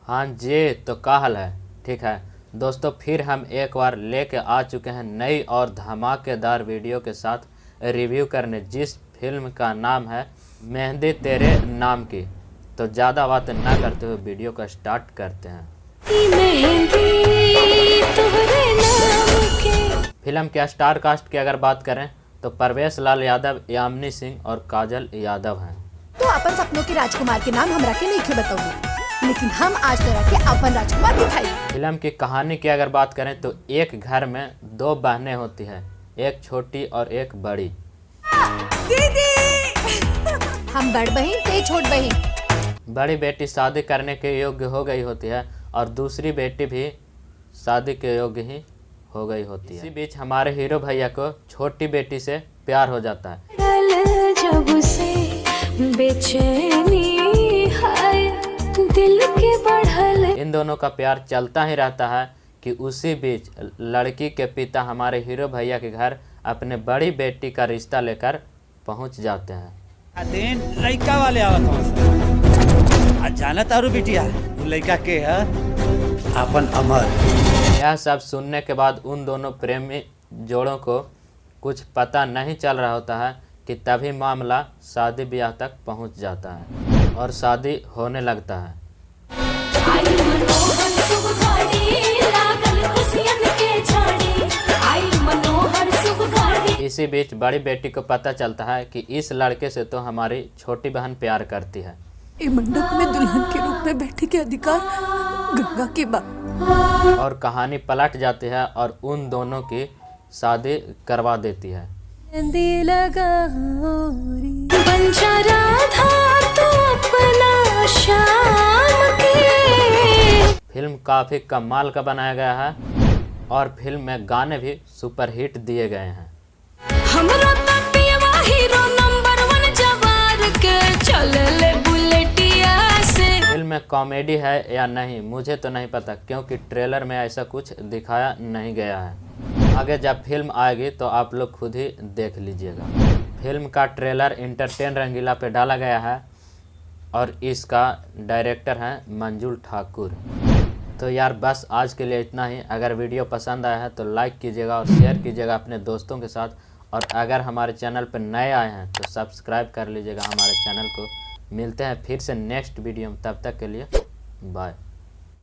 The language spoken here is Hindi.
हाँ जी, तो क्या हाल है? ठीक है दोस्तों, फिर हम एक बार लेके आ चुके हैं नई और धमाकेदार वीडियो के साथ रिव्यू करने, जिस फिल्म का नाम है मेहंदी तेरे नाम की। तो ज़्यादा बात ना करते हुए वीडियो का स्टार्ट करते हैं। फिल्म के स्टार कास्ट की अगर बात करें तो परवेश लाल यादव, यामिनी सिंह और काजल यादव हैं। तो अपन सपनों के राजकुमार के नाम हमरा के नहीं बताओगे, लेकिन हम आज तरह के अपन राजकुमार दिखाई। फिल्म की कहानी की अगर बात करें तो एक घर में दो बहनें होती हैं, एक छोटी और एक बड़ी। दीदी हम बड़ बहन ते छोट बहन। बड़ी बेटी शादी करने के योग्य हो गई होती है और दूसरी बेटी भी शादी के योग्य ही हो गई होती है। इसी बीच हमारे हीरो भैया को छोटी बेटी से प्यार हो जाता है। जब से बेचैनी है दिल के बढ़ल। इन दोनों का प्यार चलता ही रहता है कि उसी बीच लड़की के पिता हमारे हीरो भैया के घर अपने बड़ी बेटी का रिश्ता लेकर पहुंच जाते हैं। दिन लड़का वाले आवत आज जाना तारू बिटिया लड़का के है अपन अमर। यह सब सुनने के बाद उन दोनों प्रेमी जोड़ों को कुछ पता नहीं चल रहा होता है कि तभी मामला शादी ब्याह तक पहुंच जाता है और शादी होने लगता है। इसी बीच बड़ी बेटी को पता चलता है कि इस लड़के से तो हमारी छोटी बहन प्यार करती है। मंडप में दुल्हन के रूप में बैठे के अधिकार गंगा के और कहानी पलट जाती है और उन दोनों की शादी करवा देती है। फिल्म काफी कमाल का बनाया गया है और फिल्म में गाने भी सुपरहिट दिए गए हैं। फिल्म में कॉमेडी है या नहीं मुझे तो नहीं पता, क्योंकि ट्रेलर में ऐसा कुछ दिखाया नहीं गया है। आगे जब फिल्म आएगी तो आप लोग खुद ही देख लीजिएगा। फिल्म का ट्रेलर इंटरटेन रंगीला पे डाला गया है और इसका डायरेक्टर हैं मंजुल ठाकुर। तो यार बस आज के लिए इतना ही। अगर वीडियो पसंद आया है तो लाइक कीजिएगा और शेयर कीजिएगा अपने दोस्तों के साथ, और अगर हमारे चैनल पर नए आए हैं तो सब्सक्राइब कर लीजिएगा हमारे चैनल को। मिलते हैं फिर से नेक्स्ट वीडियो में, तब तक के लिए बाय।